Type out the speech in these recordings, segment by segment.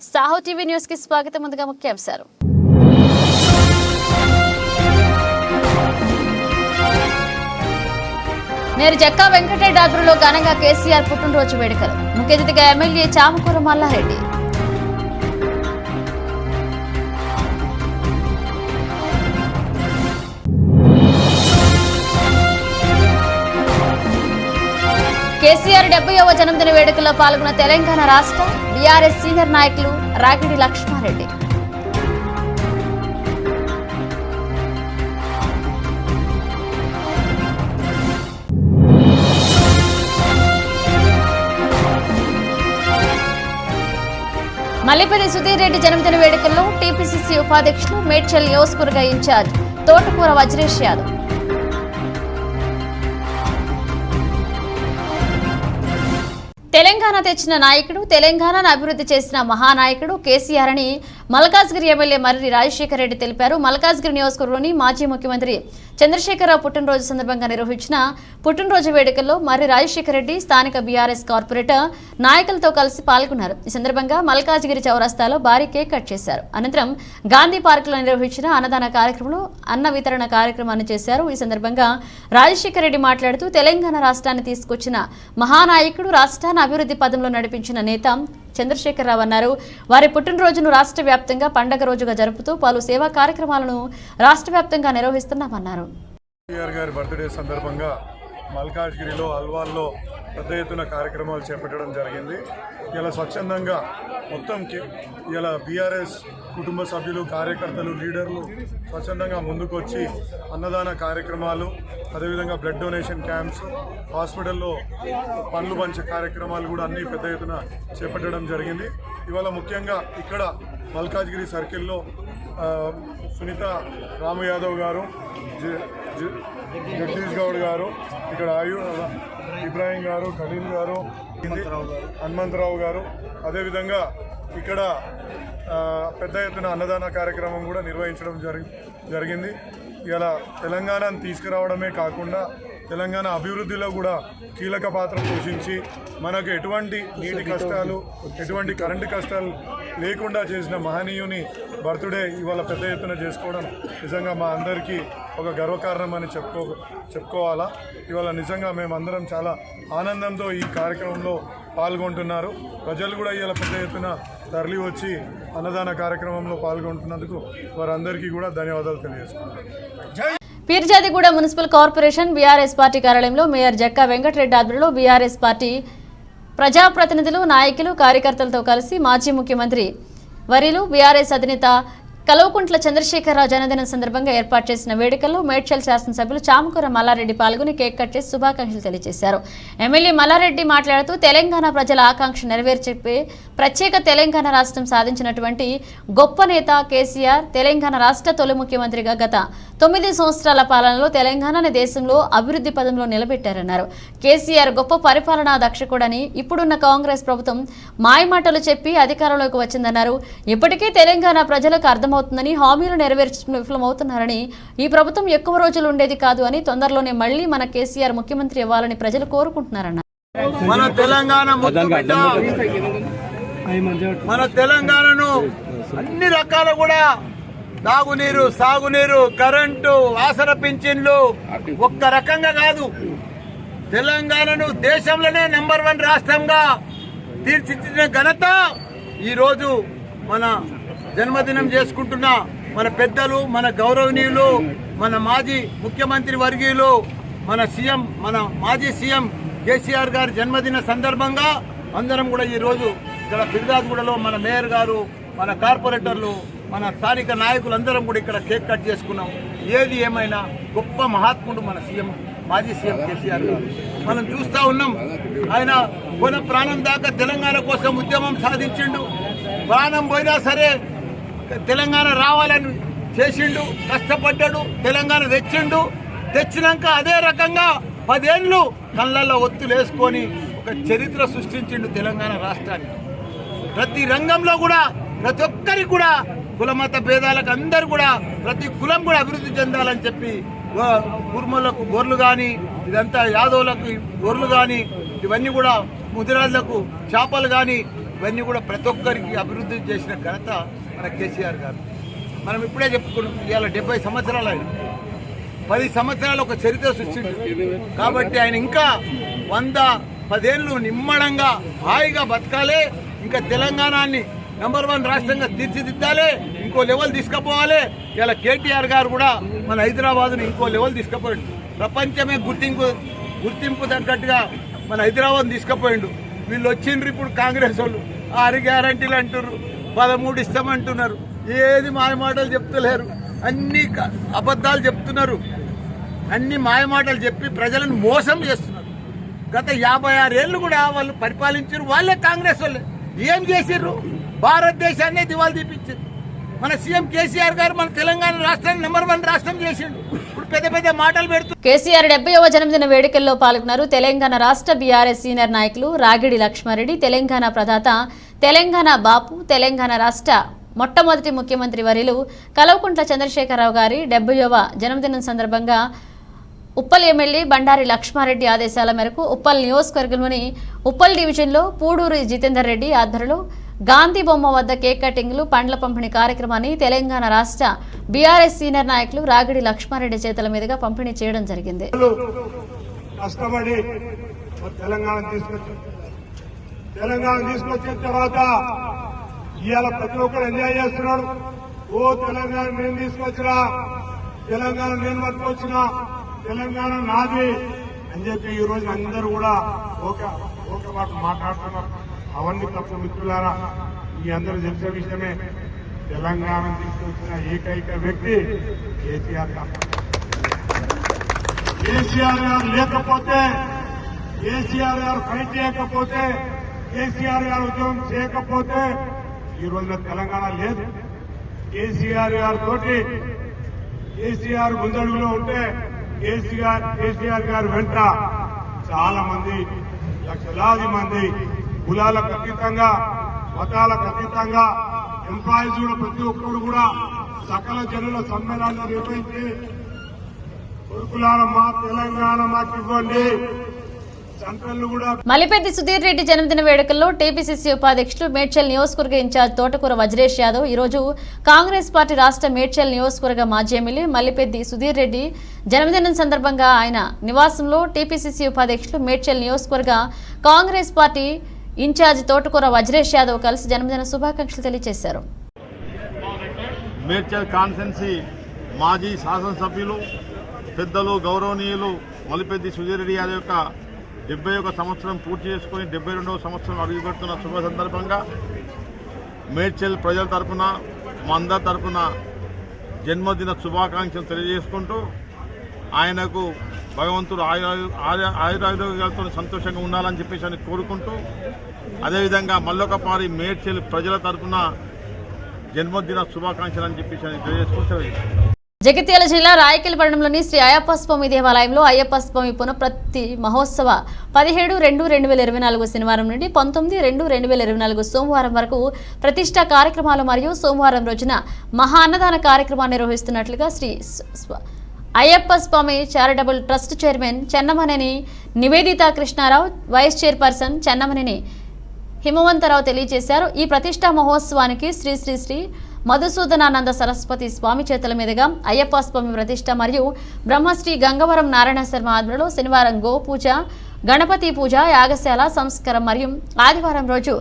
Saaho TV news కి స్వాగతం. ముందుగా ముఖ్యాంశాలు. నేరు జక్కా వెంకటరెడ్డి ఆధ్వర్యంలో ఘనంగా కేసీఆర్ పుట్టినరోజు వేడుకలు. ముఖ్య అతిథిగా ఎమ్మెల్యే చామకూర మల్లారెడ్డి. కేసీఆర్ 70వ జన్మదిన వేడుకల్లో పాల్గొన్న తెలంగాణ రాష్ట్ర బీఆర్ఎస్ సీనియర్ నాయకులు రాగిడి లక్ష్మారెడ్డి. మల్లిపల్లి సుధీర్ రెడ్డి జన్మదిన వేడుకల్లో టీపీసీసీ ఉపాధ్యక్షులు మేడ్చల్ నియోజకవర్గ ఇన్ఛార్జ్ తోటకూర వజ్రేష్ యాదవ్. తెలంగాణ తెచ్చిన నాయకుడు, తెలంగాణను అభివృద్ధి చేసిన మహానాయకుడు కేసీఆర్ అని మల్కాజ్గిరి ఎమ్మెల్యే మర్రి రాజశేఖర రెడ్డి తెలిపారు. మల్కాజ్గిరి నియోజకవర్గంలోని మాజీ ముఖ్యమంత్రి చంద్రశేఖరరావు పుట్టినరోజు సందర్భంగా నిర్వహించిన పుట్టినరోజు వేడుకల్లో మర్రి రాజశేఖర రెడ్డి స్థానిక బీఆర్ఎస్ కార్పొరేటర్ నాయకులతో కలిసి పాల్గొన్నారు. ఈ సందర్భంగా మల్కాజ్గిరి చౌరస్తాలో భారీ కేక్ కట్ చేశారు. అనంతరం గాంధీ పార్కులో నిర్వహించిన అన్నదాన కార్యక్రమంలో అన్న వితరణ కార్యక్రమాన్ని చేశారు. ఈ సందర్భంగా రాజశేఖర రెడ్డి మాట్లాడుతూ తెలంగాణ రాష్ట్రాన్ని తీసుకొచ్చిన మహానాయకుడు, రాష్ట్రాన్ని అభివృద్ధి పదంలో నడిపించిన నేత చంద్రశేఖరరావు అన్నారు. వారి పుట్టినరోజును రాష్ట్ర వ్యాప్తంగా పండగ రోజుగా జరుపుతూ పలు సేవా కార్యక్రమాలను రాష్ట్ర వ్యాప్తంగా నిర్వహిస్తున్నామన్నారు. గారి బర్త్డే సందర్భంగా మల్కాజ్గిరిలో అల్వాల్లో పెద్ద ఎత్తున కార్యక్రమాలు చేపట్టడం జరిగింది. ఇలా స్వచ్ఛందంగా మొత్తం ఇలా బీఆర్ఎస్ కుటుంబ సభ్యులు, కార్యకర్తలు, లీడర్లు స్వచ్ఛందంగా ముందుకు వచ్చి అన్నదాన కార్యక్రమాలు, అదేవిధంగా బ్లడ్ డొనేషన్ క్యాంప్స్, హాస్పిటల్లో పండ్లు పంచే కార్యక్రమాలు కూడా అన్నీ పెద్ద ఎత్తున చేపట్టడం జరిగింది. ఇవాళ ముఖ్యంగా ఇక్కడ మల్కాజ్గిరి సర్కిల్లో సునీత రాము యాదవ్ గారు, జగదీష్ గౌడ్ గారు, ఇక్కడ ఇబ్రాహీం గారు, ఖలీల్ గారు, హనుమంతరావు గారు, అదేవిధంగా ఇక్కడ పెద్ద ఎత్తున అన్నదాన కార్యక్రమం కూడా నిర్వహించడం జరిగింది. ఇలా తెలంగాణను తీసుకురావడమే కాకుండా తెలంగాణ అభివృద్ధిలో కూడా కీలక పాత్ర పోషించి మనకు ఎటువంటి నీటి కష్టాలు, ఎటువంటి కరెంటు కష్టాలు లేకుండా చేసిన మహనీయుని బర్త్డే ఇవాళ పెద్ద ఎత్తున చేసుకోవడం నిజంగా మా అందరికీ ఒక గర్వకారణం అని చెప్పుకోవాలా. ఇవాళ నిజంగా మేమందరం చాలా ఆనందంతో ఈ కార్యక్రమంలో పాల్గొంటున్నారు. ప్రజలు కూడా ఇవాళ పెద్ద ఎత్తున తరలి వచ్చి అన్నదాన కార్యక్రమంలో పాల్గొంటున్నందుకు వారందరికీ కూడా ధన్యవాదాలు తెలియజేస్తున్నాను. Peerzadiguda municipal corporation BRS party కార్యాలయంలో మేయర్ జక్కా వెంకటరెడ్డి ఆధ్వర్యంలో బీఆర్ఎస్ పార్టీ ప్రజాప్రతినిధులు, నాయకులు, కార్యకర్తలతో కలిసి మాజీ ముఖ్యమంత్రి వర్యులు బీఆర్ఎస్ అధినేత కల్వకుంట్ల చంద్రశేఖరరావు జన్మదినం సందర్భంగా ఏర్పాటు చేసిన వేడుకల్లో మేడ్చల్ శాసనసభ్యులు చామకూర మల్లారెడ్డి పాల్గొని కేక్ కట్ చేసి శుభాకాంక్షలు తెలియజేశారు. ఎమ్మెల్యే మల్లారెడ్డి మాట్లాడుతూ తెలంగాణ ప్రజల ఆకాంక్ష నెరవేర్చే ప్రత్యేక తెలంగాణ రాష్ట్రం సాధించినటువంటి గొప్ప నేత కేసీఆర్ తెలంగాణ రాష్ట్ర తొలి ముఖ్యమంత్రిగా గత 9 సంవత్సరాల పాలనలో తెలంగాణని దేశంలో అభివృద్ధి పదంలో నిలబెట్టారన్నారు. కేసీఆర్ గొప్ప పరిపాలనా దక్షకుడని, ఇప్పుడున్న కాంగ్రెస్ ప్రభుత్వం మాయమాటలు చెప్పి అధికారంలోకి వచ్చిందన్నారు. ఇప్పటికే తెలంగాణ ప్రజలకు అర్థమవుతుందని, హామీలు నెరవేర్చడం విఫలమవుతున్నారని, ఈ ప్రభుత్వం ఎక్కువ రోజులు ఉండేది కాదు అని, తొందరలోనే మళ్లీ మన కేసీఆర్ ముఖ్యమంత్రి ఇవ్వాలని ప్రజలు కోరుకుంటున్నారన్నారు. మన తెలంగాణను అన్ని రకాల కూడా తాగునీరు, సాగునీరు, కరెంటు, ఆసర పింఛన్లు ఒక్క రకంగా కాదు, తెలంగాణను దేశంలోనే నెంబర్ 1 రాష్ట్రంగా తీర్చిదిద్దిన ఘనత ఈరోజు మన జన్మదినం చేసుకుంటున్న మన పెద్దలు, మన గౌరవనీయులు, మన మాజీ ముఖ్యమంత్రి వర్గీయులు, మన మాజీ సీఎం కేసీఆర్ గారి జన్మదిన సందర్భంగా అందరం కూడా ఈరోజు ఇక్కడ ఫిర్యాదుగూడలో మన మేయర్ గారు, మన కార్పొరేటర్లు, మన స్థానిక నాయకులు అందరం కూడా ఇక్కడ కేక్ కట్ చేసుకున్నాం. ఏది ఏమైనా గొప్ప మహాత్ముడు మన మాజీ సీఎం కేసీఆర్ గారు. మనం చూస్తూ ఉన్నాం, ఆయన కొన ప్రాణం దాకా తెలంగాణ కోసం ఉద్యమం సాధించిండు. ప్రాణం పోయినా సరే తెలంగాణ రావాలని చేసిండు, కష్టపడ్డాడు, తెలంగాణ తెచ్చినాక అదే రకంగా 10 ఏళ్ళు కళ్ళల్లో ఒత్తులు వేసుకొని ఒక చరిత్ర సృష్టించిండు తెలంగాణ రాష్ట్రాన్ని. ప్రతి రంగంలో కూడా ప్రతి ఒక్కరికి కూడా కులమత భేదాలకు అందరు కూడా ప్రతి కులం కూడా అభివృద్ధి చెందాలని చెప్పి కుర్మలకు గొర్రెలు కానీ, ఇదంతా యాదవులకు గొర్రెలు కానీ, ఇవన్నీ కూడా ముదిరాజులకు చేపలు కానీ ఇవన్నీ కూడా ప్రతి ఒక్కరికి అభివృద్ధి చేసిన ఘనత మన కేసీఆర్ గారు. మనం ఇప్పుడే చెప్పుకున్నాం, ఇవాళ 70 సంవత్సరాలు ఆయన 10 సంవత్సరాలు ఒక చరిత్ర సృష్టించారు. కాబట్టి ఆయన ఇంకా 110 ఏళ్ళు నిమ్మడంగా హాయిగా బతకాలి. ఇంకా తెలంగాణని నంబర్ 1 రాష్ట్రంగా తీర్చిదిద్దాలి, ఇంకో లెవెల్ తీసుకుపోవాలి. ఇలా కేటీఆర్ గారు కూడా మన హైదరాబాద్ను ఇంకో లెవెల్ తీసుకుపోయాడు. ప్రపంచమే గుర్తింపు తగ్గట్టుగా మన హైదరాబాద్ తీసుకుపోయిండు. వీళ్ళు వచ్చిండ్రు ఇప్పుడు కాంగ్రెస్ వాళ్ళు 6 గ్యారంటీలు అంటున్నారు, 13 ఇస్తామంటున్నారు. ఏది మాయమాటలు చెప్తలేరు, అన్ని అబద్ధాలు చెప్తున్నారు, అన్ని మాయమాటలు చెప్పి ప్రజలను మోసం చేస్తున్నారు. గత 56 ఏళ్ళు కూడా వాళ్ళు పరిపాలించారు, వాళ్ళే కాంగ్రెస్ వాళ్ళే. ఏం చేసిర్రు? భారతదేశాన్ని దివాళా తీపించారు. మన సీఎం కేసీఆర్ గారు మన తెలంగాణ రాష్ట్రాన్ని నంబర్ 1 రాష్ట్రం చేసిండు. ఇప్పుడు పెద్ద పెద్ద మాటలు పెడుతూ కేసీఆర్ 70వ జన్మదిన వేడుకల్లో పాల్గొన్నారు తెలంగాణ రాష్ట్ర బీఆర్ఎస్ సీనియర్ నాయకులు రాగిడి లక్ష్మారెడ్డి, తెలంగాణ ప్రదాత, తెలంగాణ బాపు, తెలంగాణ రాష్ట్ర మొట్టమొదటి ముఖ్యమంత్రి వర్యులు కల్వకుంట్ల చంద్రశేఖరరావు గారి 70వ జన్మదినం సందర్భంగా ఉప్పల్ ఎమ్మెల్యే బండారి లక్ష్మారెడ్డి ఆదేశాల మేరకు ఉప్పల్ నియోజకవర్గంలోని ఉప్పల్ డివిజన్లో పూడూరు జితేందర్ రెడ్డి ఆధ్వర్యంలో గాంధీ బొమ్మ వద్ద కేక్ కటింగ్లు, పండ్ల పంపిణీ కార్యక్రమాన్ని తెలంగాణ రాష్ట్ర బీఆర్ఎస్ సీనియర్ నాయకులు రాగిడి లక్ష్మారెడ్డి చేతుల మీదుగా పంపిణీ చేయడం జరిగింది. కష్టపడి తెలంగాణ తీసుకొచ్చిన తర్వాత ఇవాళ ప్రతి ఒక్కరు ఎంజాయ్ చేస్తున్నాడు. ఓ తెలంగాణ నేను తీసుకొచ్చినా, తెలంగాణ నేను పట్టుకొచ్చినా, తెలంగాణ నాది అని చెప్పి ఈ రోజు అందరూ కూడా ఒక మాట మాట్లాడుతున్నారు. అవన్నీ తప్పు మిత్రులారా. ఈ అందరూ తెలిసే విషయమే. తెలంగాణ తీసుకొచ్చిన ఏకైక వ్యక్తి కేసీఆర్ గారు. కేసీఆర్ గారు లేకపోతే, కేసీఆర్ గారు ఫైట్ చేయకపోతే, కేసీఆర్ గారు ఉద్యమం చేయకపోతే ఈ రోజున తెలంగాణ లేదు. కేసీఆర్ గారి తోటి కేసీఆర్ ముందడుగులో ఉంటే కేసీఆర్ గారు వెంట చాలా మంది, లక్షలాది మంది కులాలకు అతీతంగా, మతాలకు అతీతంగా ఎంప్లాయీస్ కూడా ప్రతి ఒక్కరు కూడా సకల జనుల సమ్మేళనాలు నిర్వహించి కొడుకులారమ్మా తెలంగాణ మాకు ఇవ్వండి. మల్లిపెద్ది సుధీర్ రెడ్డి జన్మదిన వేడుకల్లో టీపీసీసీ ఉపాధ్యక్షులు మేడ్చల్ నియోజకవర్గ ఇన్ఛార్జ్ తోటకూర వజ్రేష్ యాదవ్ ఈరోజు కాంగ్రెస్ పార్టీ రాష్ట్ర మేడ్చల్ నియోజకవర్గ మాజీ ఎమ్మెల్యే మల్లిపెద్ది సుధీర్ రెడ్డి జన్మదినం సందర్భంగా ఆయన నివాసంలో టీపీసీసీ ఉపాధ్యక్షులు మేడ్చల్ నియోజకవర్గ కాంగ్రెస్ పార్టీ ఇన్ఛార్జ్ తోటకూర వజ్రేష్ యాదవ్ కలిసి జన్మదిన శుభాకాంక్షలు తెలియజేశారు. మేడ్చల్ కాన్స్టిట్యున్సీ మాజీ శాసనసభ్యులు పెద్దలు గౌరవనీయులు మల్లిపెద్ది సుధీర్ రెడ్డి యాదవ్ యొక్క 71 సంవత్సరం పూర్తి చేసుకుని 72వ సంవత్సరం అడుగుపెడుతున్న శుభ సందర్భంగా మేడ్చల్ ప్రజల తరఫున, మా అందరి తరఫున జన్మదిన శుభాకాంక్షలు తెలియజేసుకుంటూ ఆయనకు భగవంతుడు ఆయురాయుధాలతో సంతోషంగా ఉండాలని చెప్పేసి అని కోరుకుంటూ, అదేవిధంగా మల్లొకపారి మేడ్చల్ ప్రజల తరఫున జన్మదిన శుభాకాంక్షలు అని చెప్పేసి అని తెలియజేసుకుంటూ జగిత్యాల జిల్లా రాయకల్ పట్టణంలోని శ్రీ అయ్యప్ప స్వామి దేవాలయంలో అయ్యప్ప స్వామి పునఃప్రతి మహోత్సవ 17-2-2024 శనివారం నుండి 19-2-2024 సోమవారం వరకు ప్రతిష్టా కార్యక్రమాలు మరియు సోమవారం రోజున మహా అన్నదాన కార్యక్రమాన్ని నిర్వహిస్తున్నట్లుగా Sri Ayyappa Swamy charitable trust chairman Chennamaneni Nivedita Krishnarao, vice chairperson Chennamaneni Himavantharao తెలియజేశారు. ఈ ప్రతిష్టా మహోత్సవానికి శ్రీ శ్రీ శ్రీ మధుసూదనానంద సరస్వతి స్వామి చేతుల మీదుగా అయ్యప్ప స్వామి ప్రతిష్ట మరియు బ్రహ్మశ్రీ గంగవరం నారాయణ శర్మ ఆధ్వర్యంలో శనివారం గోపూజ, గణపతి పూజ, యాగశాల సంస్కారం మరియు ఆదివారం రోజు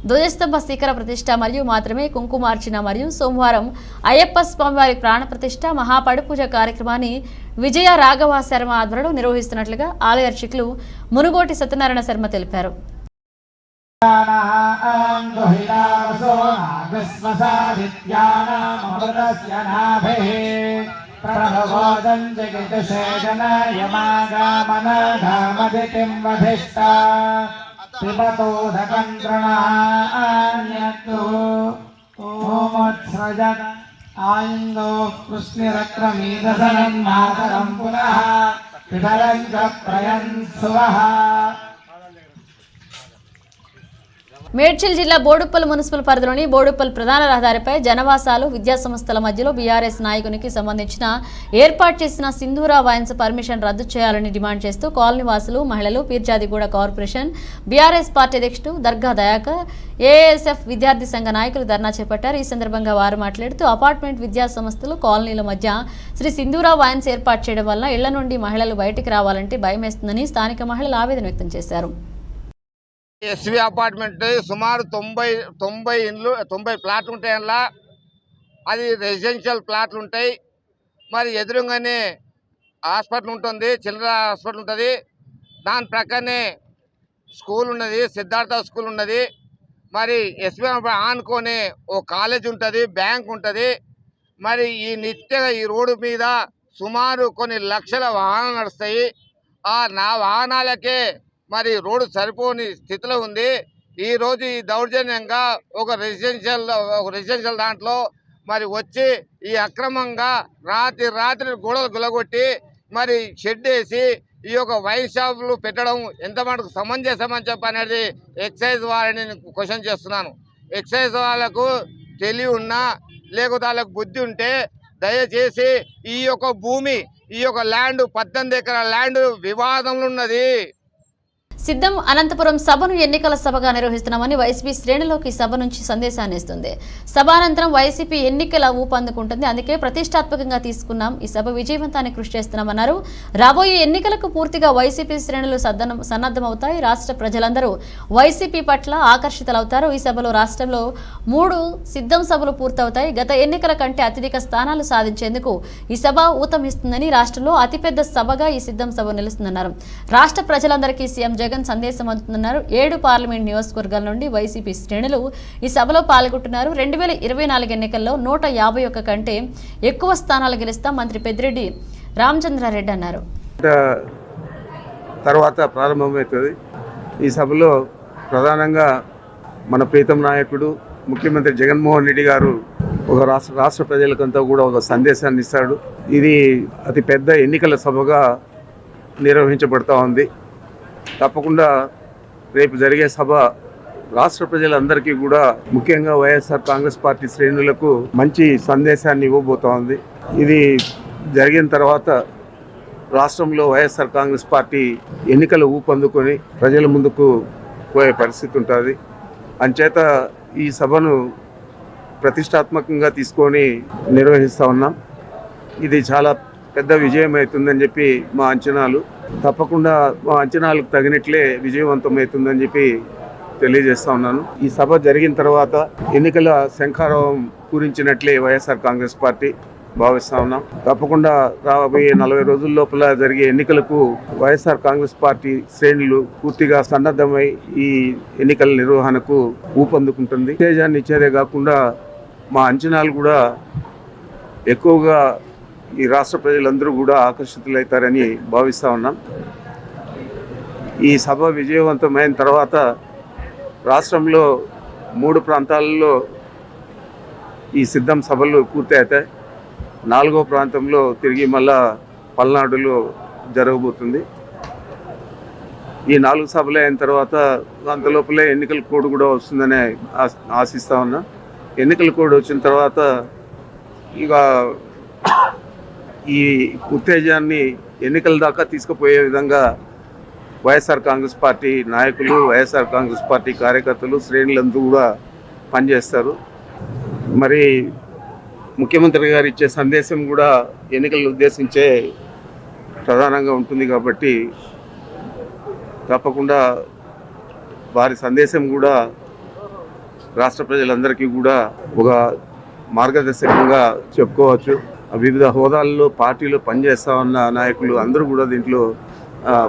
ధ్వజస్తంభ శిఖర ప్రతిష్ట మరియు మాత్రమే కుంకుమార్చన మరియు సోమవారం అయ్యప్ప స్వామివారి ప్రాణ ప్రతిష్ట మహాపడిపూజ కార్యక్రమాన్ని విజయ రాఘవ శర్మ ఆధ్వర్యంలో నిర్వహిస్తున్నట్లుగా ఆలయ అర్చకులు మునుగోటి సత్యనారాయణ శర్మ తెలిపారు. ఆయిందో కృష్ణరక్రమీదసనన్మాతరం పునః పితరం చ ప్రయన్ సువః. మేడ్చల్ జిల్లా బోడుప్పల్ మున్సిపల్ పరిధిలోని బోడుప్పల్ ప్రధాన రహదారిపై జనవాసాలు విద్యాసంస్థల మధ్యలో బీఆర్ఎస్ నాయకునికి సంబంధించిన ఏర్పాటు చేసిన సింధూరా వైన్స్ పర్మిషన్ రద్దు చేయాలని డిమాండ్ చేస్తూ కాలనీవాసులు మహిళలు పీర్జాదిగూడ కార్పొరేషన్ బీఆర్ఎస్ పార్టీ అధ్యక్షుడు దర్గా దయాకర్ ఏఎస్ఎఫ్ విద్యార్థి సంఘ నాయకులు ధర్నా చేపట్టారు. ఈ సందర్భంగా వారు మాట్లాడుతూ అపార్ట్మెంట్ విద్యా సంస్థలు కాలనీల మధ్య శ్రీ సింధూరా వైన్స్ ఏర్పాటు చేయడం వల్ల ఇళ్ల నుండి మహిళలు బయటికి రావాలంటే భయమేస్తుందని స్థానిక మహిళలు ఆవేదన వ్యక్తం చేశారు. ఎస్వి అపార్ట్మెంట్ సుమారు 90 ఇండ్లు 90 ప్లాట్లు ఉంటాయి. అందులో అది రెసిడెన్షియల్ ప్లాట్లు ఉంటాయి. మరి ఎదురుగానే హాస్పిటల్ ఉంటుంది, చిల్డ్రన్ హాస్పిటల్ ఉంటుంది. దాని ప్రక్కనే స్కూల్ ఉన్నది, సిద్ధార్థ స్కూల్ ఉన్నది. మరి ఎస్వి ఆనుకొని ఓ కాలేజ్ ఉంటుంది, బ్యాంక్ ఉంటుంది. మరి ఈ నిత్యంగా ఈ రోడ్డు మీద సుమారు కొన్ని లక్షల వాహనాలు నడుస్తాయి. నా వాహనాలకే మరి రోడ్డు సరిపోని స్థితిలో ఉంది. ఈరోజు ఈ దౌర్జన్యంగా ఒక రెసిడెన్షియల్ దాంట్లో మరి వచ్చి ఈ అక్రమంగా రాత్రి గోడలు గులగొట్టి మరి షెడ్ వేసి ఈ యొక్క వైన్ షాపులు పెట్టడం ఎంత మటుకు సమంజసమని చెప్పి అనేది ఎక్సైజ్ వారిని క్వశ్చన్ చేస్తున్నాను. ఎక్సైజ్ వాళ్ళకు తెలివి ఉన్నా లేకపోతే వాళ్ళకు బుద్ధి ఉంటే దయచేసి ఈ యొక్క భూమి, ఈ యొక్క ల్యాండ్ 18 ఎకరాల ల్యాండ్ వివాదంలో ఉన్నది. సిద్ధం అనంతపురం సభను ఎన్నికల సభగా నిర్వహిస్తున్నామని వైసీపీ శ్రేణులోకి సభ నుంచి సందేశాన్ని ఇస్తుంది. సభానంతరం వైసీపీ ఎన్నికల ఊపందుకుంటుంది. అందుకే ప్రతిష్టాత్మకంగా తీసుకున్నాం. ఈ సభ విజయవంతాన్ని కృషి చేస్తున్నామన్నారు. రాబోయే ఎన్నికలకు పూర్తిగా వైసీపీ శ్రేణులు సన్నద్ధమవుతాయి. రాష్ట్ర ప్రజలందరూ వైసీపీ పట్ల ఆకర్షితులవుతారు. ఈ సభలో రాష్ట్రంలో 3 సిద్ధం సభలు పూర్తవుతాయి. గత ఎన్నికల కంటే అత్యధిక స్థానాలు సాధించేందుకు ఈ సభ ఊతమిస్తుందని, రాష్ట్రంలో అతిపెద్ద సభగా ఈ సిద్ధం సభ నిలుస్తుందన్నారు. రాష్ట్ర ప్రజలందరికీ సీఎం జగన్ సందేశం అందుతున్నారు. 7 పార్లమెంట్ నియోజకవర్గాల నుండి వైసీపీ శ్రేణులు ఈ సభలో పాల్గొంటున్నారు. 2024 ఎన్నికల్లో 151 కంటే ఎక్కువ స్థానాలు గెలుస్తాం మంత్రి పెద్దిరెడ్డి రామచంద్రారెడ్డి అన్నారు. తర్వాత ప్రారంభమవుతుంది. ఈ సభలో ప్రధానంగా మన ప్రీతం నాయకుడు ముఖ్యమంత్రి జగన్మోహన్ రెడ్డి గారు ఒక రాష్ట్ర ప్రజలకంతా కూడా ఒక సందేశాన్ని ఇస్తాడు. ఇది అతి పెద్ద ఎన్నికల సభగా నిర్వహించబడుతూ ఉంది. తప్పకుండా రేపు జరిగే సభ రాష్ట్ర ప్రజలందరికీ కూడా, ముఖ్యంగా వైఎస్ఆర్ కాంగ్రెస్ పార్టీ శ్రేణులకు మంచి సందేశాన్ని ఇవ్వబోతా ఉంది. ఇది జరిగిన తర్వాత రాష్ట్రంలో వైఎస్ఆర్ కాంగ్రెస్ పార్టీ ఎన్నికలు ఊపందుకొని ప్రజల ముందుకు పోయే పరిస్థితి ఉంటుంది. అంచేత ఈ సభను ప్రతిష్టాత్మకంగా తీసుకొని నిర్వహిస్తూ ఉన్నాం. ఇది చాలా పెద్ద విజయం అవుతుందని చెప్పి మా అంచనాలు. తప్పకుండా మా అంచనాలకు తగినట్లే విజయవంతమవుతుందని చెప్పి తెలియజేస్తా ఉన్నాను. ఈ సభ జరిగిన తర్వాత ఎన్నికల శంఖారావం పూరించినట్లే వైఎస్ఆర్ కాంగ్రెస్ పార్టీ భావిస్తా ఉన్నాం. తప్పకుండా రాబోయే 40 రోజుల లోపల జరిగే ఎన్నికలకు వైఎస్ఆర్ కాంగ్రెస్ పార్టీ శ్రేణులు పూర్తిగా సన్నద్ధమై ఈ ఎన్నికల నిర్వహణకు ఊపందుకుంటుంది. ఉత్తేజాన్ని ఇచ్చేదే కాకుండా మా అంచనాలు కూడా ఎక్కువగా ఈ రాష్ట్ర ప్రజలందరూ కూడా ఆకర్షితులవుతారని భావిస్తూ ఉన్నాం. ఈ సభ విజయవంతమైన తర్వాత రాష్ట్రంలో 3 ప్రాంతాలలో ఈ సిద్ధం సభలు పూర్తి అవుతాయి. 4వ ప్రాంతంలో తిరిగి మళ్ళా పల్నాడులో జరగబోతుంది. ఈ 4 సభలు అయిన తర్వాత అంతలోపలే ఎన్నికల కోడ్ కూడా వస్తుందని ఆశిస్తూ ఉన్నాం. ఎన్నికల కోడ్ వచ్చిన తర్వాత ఇక ఈ ఉత్తేజాన్ని ఎన్నికల దాకా తీసుకుపోయే విధంగా వైఎస్ఆర్ కాంగ్రెస్ పార్టీ నాయకులు, వైఎస్ఆర్ కాంగ్రెస్ పార్టీ కార్యకర్తలు, శ్రేణులందరూ కూడా పనిచేస్తారు. మరి ముఖ్యమంత్రి గారు ఇచ్చే సందేశం కూడా ఎన్నికలను ఉద్దేశించే ప్రధానంగా ఉంటుంది కాబట్టి తప్పకుండా వారి సందేశం కూడా రాష్ట్ర ప్రజలందరికీ కూడా ఒక మార్గదర్శకంగా చెప్పుకోవచ్చు. వివిధ హోదాల్లో పార్టీలో పనిచేస్తా ఉన్న నాయకులు అందరూ కూడా దీంట్లో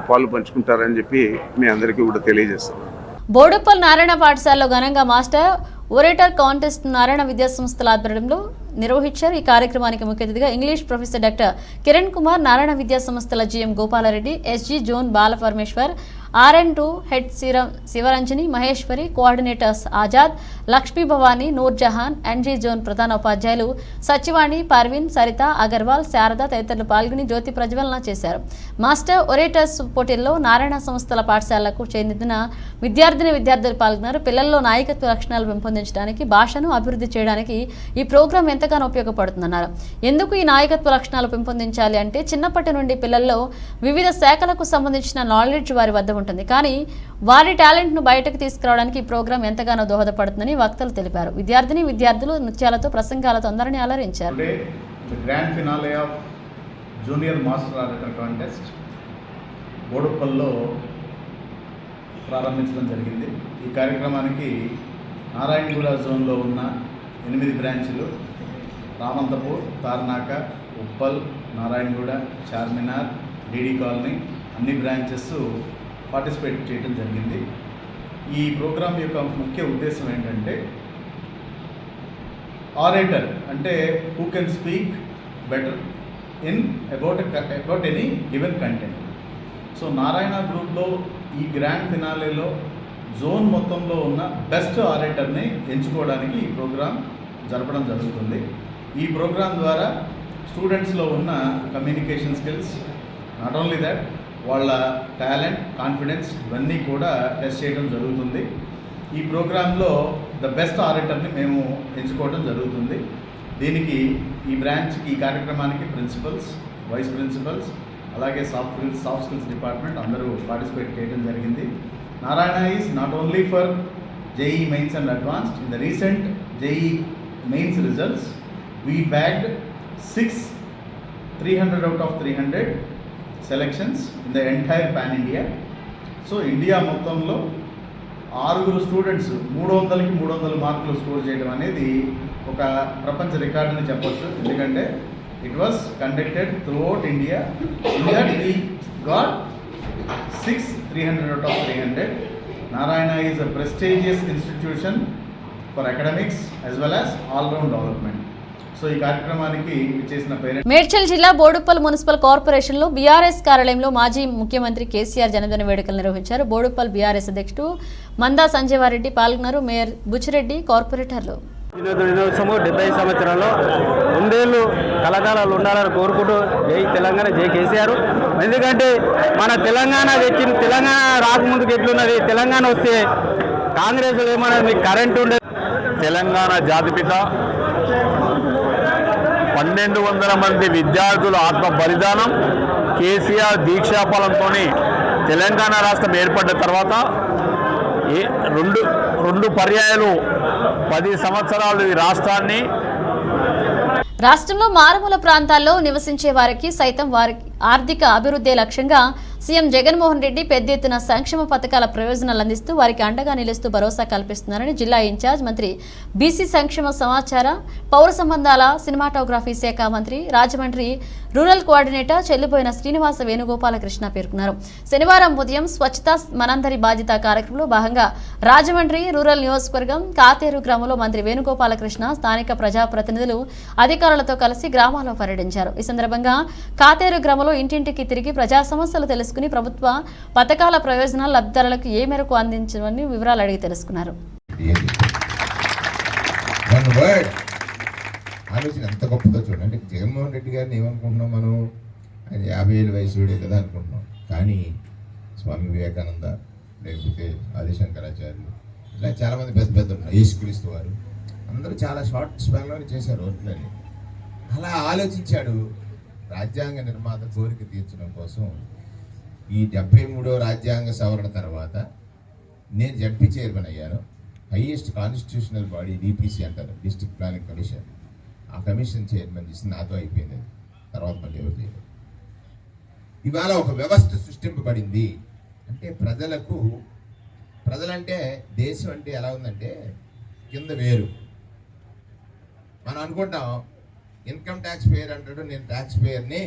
పాలు పంచుకుంటారని చెప్పి మీ అందరికీ కూడా తెలియజేస్తున్నాను. బోడుప్పల్ నారాయణ పాఠశాలలో ఘనంగా మాస్టర్ ఓరేటర్ కాంటెస్ట్ నారాయణ విద్యాసంస్థల ఆధ్వర్యంలో నిర్వహించారు. ఈ కార్యక్రమానికి ముఖ్య అతిథిగా English professor doctor Kiran Kumar, Narayana విద్యాసంస్థల GM Gopal Reddy, SG zone Balaparameshwar, RN2 head Sivaranjani Maheshwari, coordinators Azad, Lakshmi Bhavani, Noorjahan, NG zone ప్రధానోపాధ్యాయులు సచివాణి, పర్వీన్, సరిత, అగర్వాల్, శారద తదితరులు పాల్గొని జ్యోతి ప్రజ్వలన చేశారు. మాస్టర్ ఒరేటర్స్ పోటీల్లో నారాయణ సంస్థల పాఠశాలకు చెందిన విద్యార్థులు పాల్గొన్నారు. పిల్లల్లో నాయకత్వ లక్షణాలు పెంపొందించడానికి, భాషను అభివృద్ధి చేయడానికి ఈ ప్రోగ్రాం ఎంతగానో ఉపయోగపడుతుందన్నారు. ఎందుకు ఈ నాయకత్వ లక్షణాలు పెంపొందించాలి అంటే చిన్నప్పటి నుండి పిల్లల్లో వివిధ శాఖలకు సంబంధించిన నాలెడ్జ్ వారి వద్ద ఉంటుంది. కానీ వారి టాలెంట్ను బయటకు తీసుకురావడానికి ఈ ప్రోగ్రాం ఎంతగానో దోహదపడుతుందని వక్తలు తెలిపారు. విద్యార్థులు నృత్యాలతో, ప్రసంగాలతో అందరినీ అలరించారు. Grand finale of junior master auditor contest బోడుప్పల్లో ప్రారంభించడం జరిగింది. ఈ కార్యక్రమానికి నారాయణగూడ జోన్లో ఉన్న 8 బ్రాంచ్లు రామంతపూర్, తార్నాక, ఉప్పల్, నారాయణగూడ, చార్మినార్, డీడీ కాలనీ అన్ని బ్రాంచెస్ పార్టిసిపేట్ చేయడం జరిగింది. ఈ ప్రోగ్రాం యొక్క ముఖ్య ఉద్దేశం ఏంటంటే ఆరేటర్ అంటే who can speak better in about any given content. So Narayana గ్రూప్లో ఈ గ్రాండ్ ఫినాలేలో జోన్ మొత్తంలో ఉన్న బెస్ట్ ఆరేటర్ని ఎంచుకోవడానికి ఈ ప్రోగ్రాం జరపడం జరుగుతుంది. ఈ ప్రోగ్రాం ద్వారా స్టూడెంట్స్లో ఉన్న communication skills, not only that వాళ్ళ టాలెంట్, కాన్ఫిడెన్స్ ఇవన్నీ కూడా టెస్ట్ చేయడం జరుగుతుంది. ఈ ప్రోగ్రాంలో ద బెస్ట్ ఆరేటర్ని మేము ఎంచుకోవడం జరుగుతుంది. దీనికి ఈ బ్రాంచ్కి, ఈ కార్యక్రమానికి ప్రిన్సిపల్స్, వైస్ ప్రిన్సిపల్స్, అలాగే సాఫ్ట్ స్కిల్స్ డిపార్ట్మెంట్ అందరూ పార్టిసిపేట్ చేయడం జరిగింది. Narayana is not only for JEE Mains and Advanced. In the recent JEE Mains results, we bagged 300 out of 300 selections in the entire Pan India. So India మొత్తంలో 6 students 300కి 300 మార్కులు score చేయడం అనేది ఒక ప్రపంచ record అని చెప్పొచ్చు. ఎందుకంటే it was conducted throughout India. In that we got 300 out of 300. Narayana is a prestigious institution for academics as well as all-round development. So ఈ కార్యక్రమానికి చేసిన పేరెంట్స్. మేడ్చల్ జిల్లా బోడుప్పల్ మున్సిపల్ కార్పొరేషన్లో బీఆర్ఎస్ కార్యాలయంలో మాజీ ముఖ్యమంత్రి కేసీఆర్ జన్మదిన వేడుకలు నిర్వహించారు. బోడుప్పల్ బీఆర్ఎస్ అధ్యక్షుడు మందా సంజీవారెడ్డి పాల్గొన్నారు. మేయర్ బుచ్చిరెడ్డి, కార్పొరేటర్లు. దినోత్సవం 70 సంవత్సరాల్లో 2 ఏళ్ళు కళాకారాలు ఉండాలని కోరుకుంటూ జై తెలంగాణ, జై కేసీఆర్. ఎందుకంటే మన తెలంగాణ రాకముందుకు ఎట్లున్నది, తెలంగాణ వస్తే కాంగ్రెస్ ఏమన్నది, మీకు కరెంట్ ఉండేది. తెలంగాణ జాతిపిత 1200 మంది విద్యార్థుల ఆత్మ బలిదానం, కేసీఆర్ దీక్షాఫలంతో తెలంగాణ రాష్ట్రం ఏర్పడ్డ తర్వాత రెండు పర్యాయాలు 10 సంవత్సరాలు ఈ రాష్ట్రాన్ని. రాష్ట్రంలో మారుమూల ప్రాంతాల్లో నివసించే వారికి సైతం వారి ఆర్థిక అభివృద్ధి లక్ష్యంగా సీఎం జగన్మోహన్ రెడ్డి పెద్ద ఎత్తున సంక్షేమ పథకాల ప్రయోజనాలు అందిస్తూ వారికి అండగా నిలుస్తూ భరోసా కల్పిస్తున్నారని జిల్లా ఇన్ఛార్జ్ మంత్రి, బీసీ సంక్షేమ, సమాచార, పౌర సంబంధాల, సినిమాటోగ్రఫీ శాఖ మంత్రి, రాజమండ్రి రూరల్ కోఆర్డినేటర్ చెల్లిపోయిన శ్రీనివాస వేణుగోపాలకృష్ణ పేర్కొన్నారు. శనివారం ఉదయం స్వచ్ఛత మనందరి బాధ్యత కార్యక్రమంలో భాగంగా రాజమండ్రి రూరల్ నియోజకవర్గం కాతేరు గ్రామంలో మంత్రి వేణుగోపాలకృష్ణ స్థానిక ప్రజాప్రతినిధులు, అధికారులతో కలిసి గ్రామాల్లో పర్యటించారు. ఈ సందర్భంగా కాతేరు గ్రామంలో ఇంటింటికి తిరిగి ప్రజా సమస్యలు తెలుసుకుని ప్రభుత్వ పథకాల ప్రయోజనాలు లబ్ధిదారులకు ఏ మేరకు అందించమని వివరాలు అడిగి తెలుసుకున్నారు. ఆలోచన ఎంత గొప్పదో చూడండి. జగన్మోహన్ రెడ్డి గారిని ఏమనుకుంటున్నాం మనం, ఆయన 50 ఏళ్ళ వయసుడే కదా అనుకుంటున్నాం. కానీ స్వామి వివేకానంద, లేకపోతే ఆదిశంకరాచార్యులు, ఇలా చాలామంది పెద్ద ఉన్నారు, యేసుక్రీస్తు వారు, అందరూ చాలా షార్ట్ స్పాన్లోనే చేశారు ఓట్లని. అలా ఆలోచించాడు. రాజ్యాంగ నిర్మాత కోరిక తీర్చడం కోసం ఈ 73వ రాజ్యాంగ సవరణ తర్వాత నేను జడ్పీ చైర్మన్ అయ్యాను. హైయెస్ట్ కాన్స్టిట్యూషనల్ బాడీ డిపిసి అంటారు, డిస్ట్రిక్ట్ ప్లానింగ్ కమిషన్. ఆ కమిషన్ చైర్మన్ చేసి నాతో అయిపోయింది. తర్వాత మళ్ళీ ఎవరు చేయలేదు. ఇవాళ ఒక వ్యవస్థ సృష్టింపబడింది. అంటే ప్రజలంటే దేశం అంటే ఎలా ఉందంటే కింద వేరు. మనం అనుకుంటాం ఇన్కమ్ ట్యాక్స్ పేయర్ అంటాడు, నేను ట్యాక్స్ పేయర్ని,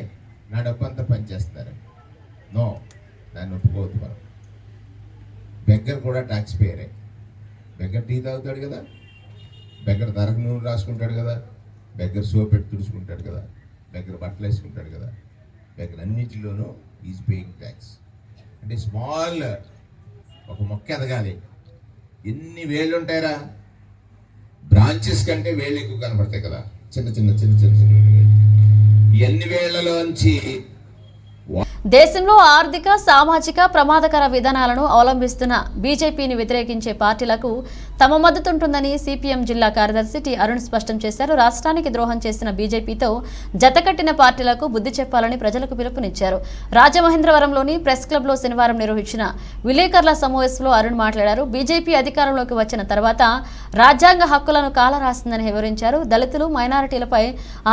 నా డబ్బు అంతా పనిచేస్తున్నారు. నో, దాన్ని ఒప్పుకోవద్దు మనం. బెగ్గర్ కూడా ట్యాక్స్ పేయరే. బెగ్గర్ టీ తాగుతాడు కదా, బెగ్గర్ ధరకు నూనె రాసుకుంటాడు కదా, బెగ్గర్ సోప్ పెట్టి తుడుచుకుంటాడు కదా, బెగ్గర్ బట్టలు వేసుకుంటాడు కదా. బెగ్గర్ అన్నిటిలోనూ ఈజ్ పేయింగ్ ట్యాక్స్. అంటే స్మాల్ ఒక మొక్క ఎదగాలి, ఎన్ని వేళ్ళు ఉంటాయరా? బ్రాంచెస్ కంటే వేళ్ళు ఎక్కువ కనబడతాయి కదా, చిన్న చిన్న చిన్న చిన్న చిన్న వేళ్ళు. ఎన్ని వేళ్లలోంచి దేశంలో ఆర్థిక సామాజిక ప్రమాదకర విధానాలను అవలంబిస్తున్న బీజేపీని వ్యతిరేకించే పార్టీలకు తమ మద్దతుంటుందని సిపిఎం జిల్లా కార్యదర్శి టి అరుణ్ స్పష్టం చేశారు. రాష్ట్రానికి ద్రోహం చేసిన బీజేపీతో జతకట్టిన పార్టీలకు బుద్ధి చెప్పాలని ప్రజలకు పిలుపునిచ్చారు. రాజమహేంద్రవరంలోని ప్రెస్ క్లబ్లో శనివారం నిర్వహించిన విలేకరుల సమావేశంలో అరుణ్ మాట్లాడారు. బీజేపీ అధికారంలోకి వచ్చిన తర్వాత రాజ్యాంగ హక్కులను కాలరాసిందని వివరించారు. దళితులు, మైనారిటీలపై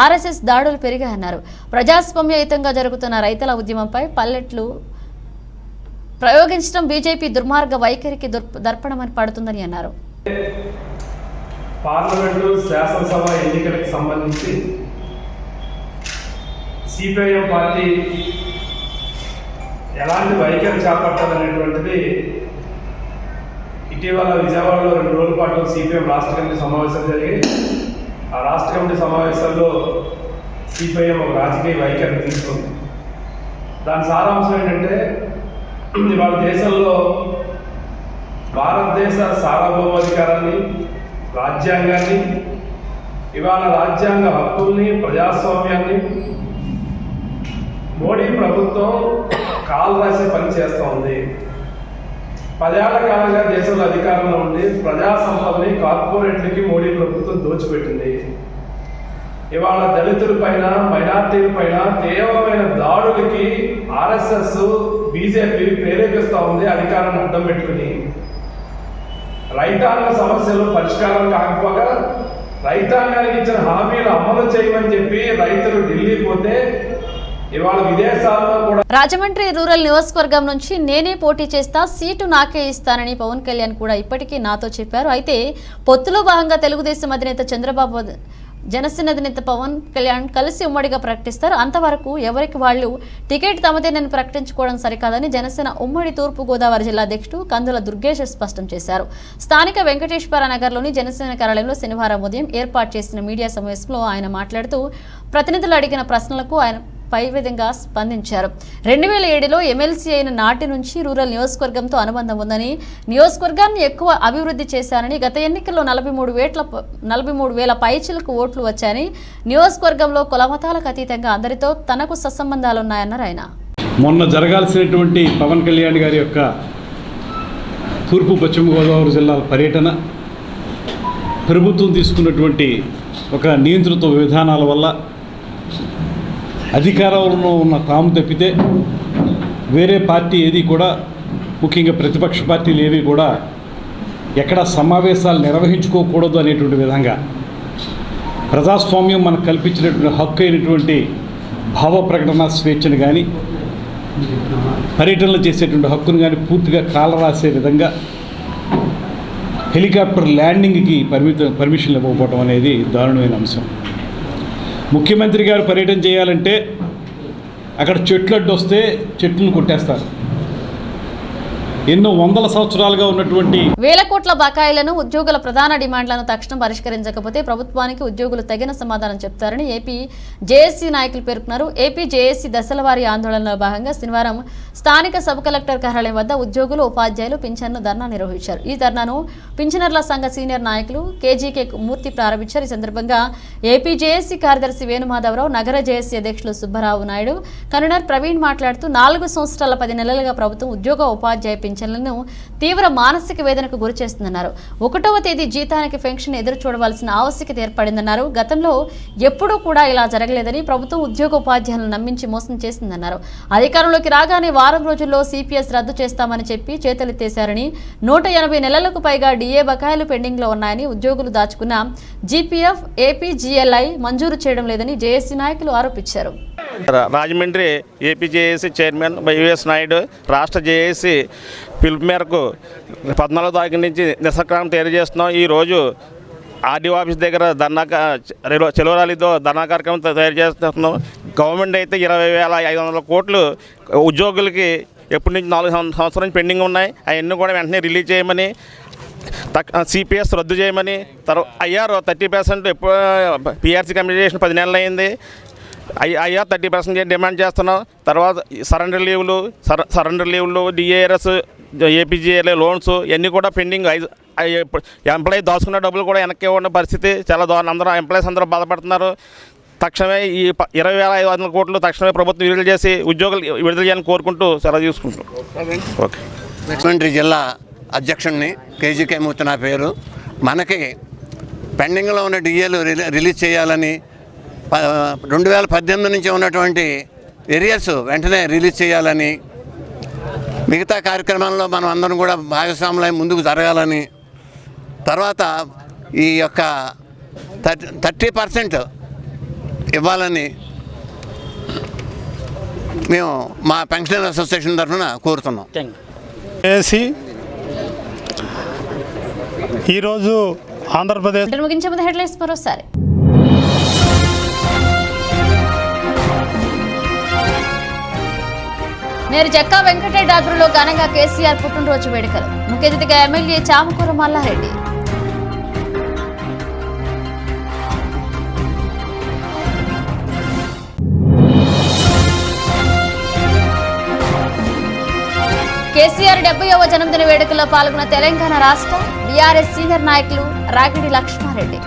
ఆర్ఎస్ఎస్ దాడులు పెరిగాయన్నారు. ప్రజాస్వామ్యయుతంగా జరుగుతున్న రైతుల ఉద్యమంపై పల్లెట్లు ప్రయోగించడం బీజేపీ దుర్మార్గ వైఖరికి దర్పణమని పడుతుందని అన్నారు. పార్లమెంటు శాసనసభ ఎన్నికలకు సంబంధించి సిపిఐఎం పార్టీ ఎలాంటి వైఖరి చేపట్టాలనేటువంటిది ఇటీవల విజయవాడలో 2 రోజుల పాటు సిపిఎం రాష్ట్ర కమిటీ సమావేశాలు జరిగాయి. ఆ రాష్ట్ర కమిటీ సమావేశాల్లో సిపిఐఎం ఒక రాజకీయ వైఖరి తీసుకుంది. దాని సారాంశం ఏంటంటే, ఇవాళ దేశంలో భారతదేశ సార్వభౌమాధికారాన్ని, రాజ్యాంగాన్ని, ఇవాళ రాజ్యాంగ హక్కుల్ని, ప్రజాస్వామ్యాన్ని మోడీ ప్రభుత్వం కాలు రాసే పని చేస్తూ ఉంది. 10 ఏళ్ల కాలంగా దేశంలో అధికారంలో ఉండి ప్రజా సంపదని కార్పొరేట్లకి మోడీ ప్రభుత్వం దోచిపెట్టింది. ఇవాళ దళితుల పైన, మైనార్టీల పైన తీవ్రమైన దాడులకి ఆర్ఎస్ఎస్, బీజేపీ ప్రేరేపిస్తూ ఉంది అధికారాన్ని అడ్డం పెట్టుకుని. రైతాంగ సమస్యలు పరిష్కారం కాకపోగా రైతాంగానికి ఇచ్చిన హామీలు అమలు చేయమని చెప్పి రైతులు ఢిల్లీ పోతే ఇవాళ విదేశాల్లో కూడా. రాజమండ్రి రూరల్ నియోజకవర్గం నుంచి నేనే పోటీ చేస్తా, సీటు నాకే ఇస్తానని పవన్ కళ్యాణ్ కూడా ఇప్పటికీ నాతో చెప్పారు. అయితే పొత్తులో భాగంగా తెలుగుదేశం అధినేత చంద్రబాబు, జనసేన అధినేత పవన్ కళ్యాణ్ కలిసి ఉమ్మడిగా ప్రకటిస్తారు. అంతవరకు ఎవరికి వాళ్ళు టికెట్ తమదేనని ప్రకటించుకోవడం సరికాదని జనసేన ఉమ్మడి తూర్పు గోదావరి జిల్లా అధ్యక్షుడు కందుల దుర్గేష్ స్పష్టం చేశారు. స్థానిక వెంకటేశ్వర నగర్లోని జనసేన కార్యాలయంలో శనివారం ఉదయం ఏర్పాటు చేసిన మీడియా సమావేశంలో ఆయన మాట్లాడుతూ ప్రతినిధులు అడిగిన ప్రశ్నలకు ఆయన పై విధంగా స్పందించారు. 2007లో ఎమ్మెల్సీ అయిన నాటి నుంచి రూరల్ నియోజకవర్గంతో అనుబంధం ఉందని, నియోజకవర్గాన్ని ఎక్కువ అభివృద్ధి చేశారని, గత ఎన్నికల్లో 43,000 పైచిలకు ఓట్లు వచ్చాయని, నియోజకవర్గంలో కులమతాలకు అతీతంగా అందరితో తనకు సత్సంబంధాలున్నాయన్నారు ఆయన. మొన్న జరగాల్సినటువంటి పవన్ కళ్యాణ్ గారి యొక్క తూర్పు పశ్చిమ గోదావరి జిల్లాల పర్యటన ప్రభుత్వం తీసుకున్నటువంటి ఒక నియంత్రిత విధానాల వల్ల అధికారంలో ఉన్న తాము తప్పితే వేరే పార్టీ ఏది కూడా, ముఖ్యంగా ప్రతిపక్ష పార్టీలు ఏవి కూడా ఎక్కడ సమావేశాలు నిర్వహించుకోకూడదు అనేటువంటి విధంగా ప్రజాస్వామ్యం మనకు కల్పించినటువంటి హక్కు అయినటువంటి భావ ప్రకటన స్వేచ్ఛను కానీ, పర్యటనలు చేసేటువంటి హక్కును కానీ పూర్తిగా కాలరాసే విధంగా హెలికాప్టర్ ల్యాండింగ్కి పర్మిషన్ ఇవ్వకపోవడం అనేది దారుణమైన అంశం. ముఖ్యమంత్రి గారు పర్యటన చేయాలంటే అక్కడ చెట్లు అడ్డొస్తే చెట్లను కొట్టేస్తారు. ఎన్నో వందల సంవత్సరాలుగా ఉన్నటువంటి వేల కోట్ల బకాయిలను, ఉద్యోగుల ప్రధాన డిమాండ్లను తక్షణం పరిష్కరించకపోతే ప్రభుత్వానికి ఉద్యోగులు తగిన సమాధానం చెప్తారని ఏపీ జేఏసీ నాయకులు పేర్కొన్నారు. ఏపీ జేఏసీ దశలవారీ ఆందోళనలో భాగంగా శనివారం స్థానిక సబ్ కలెక్టర్ కార్యాలయం వద్ద ఉద్యోగులు, ఉపాధ్యాయులు పింఛన్ను ధర్నా నిర్వహించారు. ఈ ధర్నాను పింఛనర్ల సంఘ సీనియర్ నాయకులు కేజీకే మూర్తి ప్రారంభించారు. ఈ సందర్భంగా ఏపీ జేఏసీ కార్యదర్శి వేణుమాధవరావు, నగర జేఏసీ అధ్యక్షులు సుబ్బరావు నాయుడు, కన్వీనర్ ప్రవీణ్ మాట్లాడుతూ 4 సంవత్సరాల 10 నెలలుగా ప్రభుత్వం ఉద్యోగ, ఉపాధ్యాయ పింఛన్లను తీవ్ర మానసిక వేదనకు గురి చేస్తుందన్నారు. 1వ తేదీ జీతానికి పెన్షన్ ఎదురు చూడవలసిన ఆవశ్యకత ఏర్పడిందన్నారు. గతంలో ఎప్పుడూ కూడా ఇలా జరగలేదని, ప్రభుత్వం ఉద్యోగ, ఉపాధ్యాయులను నమ్మించి మోసం చేసిందన్నారు. అధికారంలోకి రాగానే వారం రోజుల్లో సిపిఎస్ రద్దు చేస్తామని చెప్పి చేతులెత్తేశారని, 180 నెలలకు పైగా డిఏ బకాయిలు పెండింగ్లో ఉన్నాయని, ఉద్యోగులు దాచుకున్న జీపీఎఫ్, ఏపీజీఎల్ఐ మంజూరు చేయడం లేదని జేఏసీ నాయకులు ఆరోపించారు. Rajahmundry AP JAC chairman YS Naidu రాష్ట్ర జేఏసీ పిలుపు మేరకు 14వ తారీఖు నుంచి నిస్సక్రమం తెలియజేస్తున్నాం. ఈరోజు ఆర్డీఓ ఆఫీస్ దగ్గర చెలవరాలితో ధర్నా కార్యక్రమం తయారు చేస్తున్నాం. గవర్నమెంట్ అయితే 20,500 కోట్లు ఉద్యోగులకి ఎప్పటి నుంచి 4 సంవత్సరాల నుంచి పెండింగ్ ఉన్నాయి. అవన్నీ కూడా వెంటనే రిలీజ్ చేయమని, సిపిఎస్ రద్దు చేయమని, IR 30% ఎప్పుడు PRC కంప్లీట్ చేసిన 10 నెలలు అయింది. అయ్యా 30% డిమాండ్ చేస్తున్నాం. తర్వాత సరెండర్ లీవ్లు డిఏఆర్ఎస్ ఏపీజీఏ లోన్స్ ఇవన్నీ కూడా పెండింగ్. ఎంప్లాయీ దాచుకున్న డబ్బులు కూడా వెనక్కి ఉన్న పరిస్థితి చాలా దారుణం. అందరూ ఎంప్లాయీస్ అందరూ బాధపడుతున్నారు. తక్షణమే ఈ 20,500 కోట్లు తక్షణమే ప్రభుత్వం విడుదల చేసి ఉద్యోగులు విడుదల చేయాలని కోరుకుంటూ సెలవు తీసుకుంటాం. ఓకే. రాజమండ్రి జిల్లా అధ్యక్షుడిని కేజీకే మూర్తి నా పేరు. మనకి పెండింగ్లో ఉన్న డిఏలు రిలీజ్ చేయాలని 2018 నుంచి ఉన్నటువంటి ఏరియర్స్ వెంటనే రిలీజ్ చేయాలని, మిగతా కార్యక్రమాల్లో మనం అందరం కూడా భాగస్వాములై ముందుకు జరగాలని, తర్వాత ఈ యొక్క 30% ఇవ్వాలని మేము మా పెన్షనర్ అసోసియేషన్ తరఫున కోరుతున్నాం. ఈరోజు ఆంధ్రప్రదేశ్ ముగించే ముందు హెడ్లైన్స్ మరోసారి. మేయర్ జక్కా వెంకటరెడ్డి ఆధ్వర్యంలో ఘనంగా కేసీఆర్ పుట్టినరోజు వేడుకలు. ముఖ్య అతిథిగా ఎమ్మెల్యే చామకూర మల్లారెడ్డి. కేసీఆర్ 70వ జన్మదిన వేడుకల్లో పాల్గొన్న తెలంగాణ రాష్ట్ర బీఆర్ఎస్ సీనియర్ నాయకులు రాగిడి లక్ష్మారెడ్డి.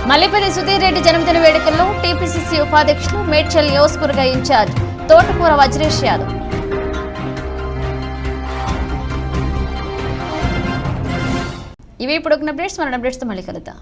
మల్లిపల్లి సుధీర్ రెడ్డి జన్మదిన వేడుకల్లో టీపీసీసీ ఉపాధ్యక్షులు మేడ్చల్ నియోజకవర్గ ఇన్ఛార్జ్ తోటకూర వజ్రేష్ యాదవ్. ఇవి ఇప్పుడు అప్డేట్స్. మన అప్డేట్స్తో మళ్ళీ కలుద్దాం.